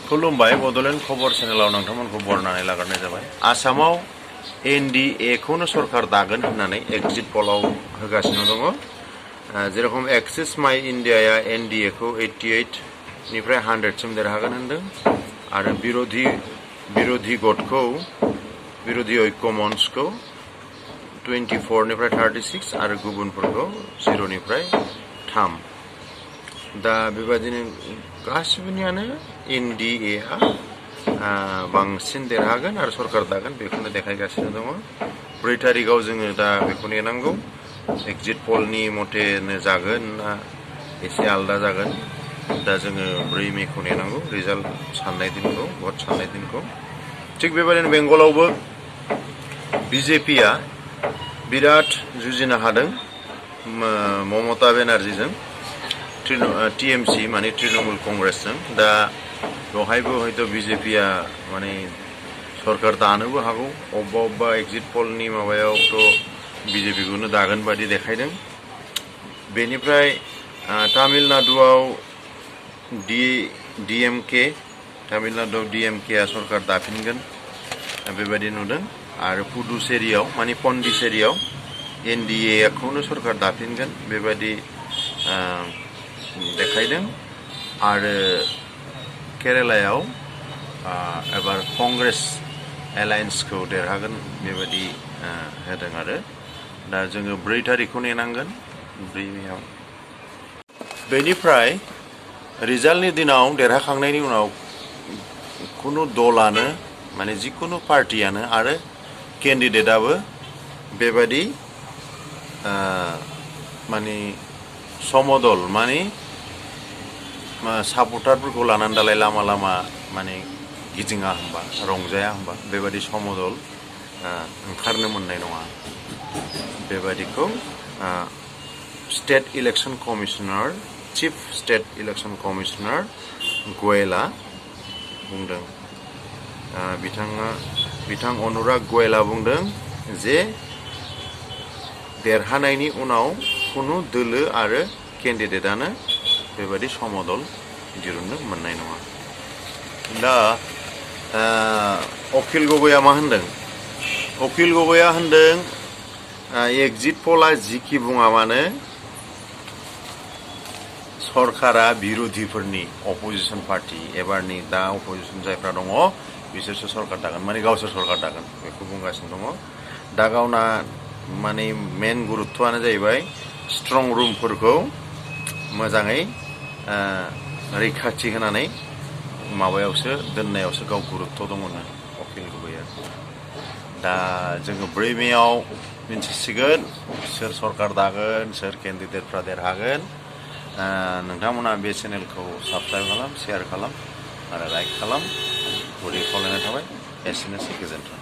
खुलुमबाय बड'लेण्ड खबर चेनेलाव नोंथांमोनखौ बरनायनानै लाग्रोनाय जाबाय। आसामाव एनडिए खौनो सरकार दागोन होननानै एग्जिट पलाव होगासिनो दङ। जेरखम एक्सिस माइ इन्डियाया एनडिए खौ 88 निफ्राय 100 सिम देरहागोन होनदों आरो बिरोधी गटखौ बिरोधी ऐक्य मन्चखौ 24 निफ्राय 36 आरो गुबुनफोरखौ 0 निफ्राय 3। दा बेबादिनो गासिबोनियानो एनडिए आ बांसिन देरहागोन आरो सरकार दागोन बेखौनो देखायगासिनो दङ। 4 तारिखआव जोङो दा बेखौ नेनांगौ एक्जिट पलनि मथेनो जागोन ना एसे आलदा जागोन। दा जोङो 4 मेखौ नेनांगौ रिजाल्ट साननाय दिनखौ भट साननाय दिनखौ। थिग बेबायदिनो बेंगलावबो बिजेपिआ बिराद जुजिनो हादों ममता बेनार्जीजों टिएमसि माने तृणमूल कंग्रेसजों। दा बेवहायबो हयथ' बिजेपिआ माने सरकार दानोबो हागौ। अबेबा एक्जिट पलनि माबायावथ' बिजेपिखौनो दागोन बादि देखायदों। बेनिफ्राय तामिलनाडुआव डिएमकेआ सरकार दाफिनगोन बेबायदि नुदों आरो पुडुचेरियाव माने पन्डिचेरियाव एनडिए खौनो सरकार दाफिनगोन बेबायदि देखायदों आरो केरालायाव एबार कंग्रेस एलायन्सखौ देरहागोन बेबायदि होदों आरो दा जोङो 4 तारिखखौ नेनांगोन 4 मेआव। बेनिफ्राय रिजाल्टनि दिनाव देरहाखांनायनि उनाव खुनु दलानो माने जिखुनु पार्टियानो आरो केन्डिडेटआबो बेबायदि माने समदल माने सापर्टारफोरखौ लानानै दालाय लामा लामा माने गिदिङा होनबा रंजाया होनबा बेबायदि समदल ओंखारनो मोननाय नङा। बेबायदिखौ state election commissioner chief state election commissioner गयेलआ बुंदों। बिथां अनुराग गयेलआ बुंदों जे देरहानायनि उनाव खुनु दोलो आरो केन्डिडेटआनो बेबायदि समदल दिरुननो मोननाय नङा। दा अखिल गगैआ मा होनदों? अखिल गगैआ होनदों एक्जिट पलआ जिखि बुङा मानो सरकारा बिरोधिफोरनि अपोजिसन पार्टि एबारनि दा अपोजिसन जायफ्रा दङ बिसोरसो सरकार दागोन माने गावसोर सरकार दागोन बेखौ बुंगासिनो दङ। दा गावना माने मेन गुरुत्वआनो जाहैबाय स्ट्रं रुमफोरखौ मोजाङै रैखाथि होनानै माबायावसो दोननायावसो गाव गुरुत्व दङनो अखिल गगैआ। दा जोङो 4 मेआव मिन्थिसिगोन सोर सरकार दागोन सोर केन्डिडेटफ्रा देरहागोन। नोंथांमोना बे चेनेलखौ साबस्क्राइब खालाम शेयार खालाम आरो लाइक खालाम गुरै खावलायनाय थाबाय। एसेनोसै गोजोन्थों।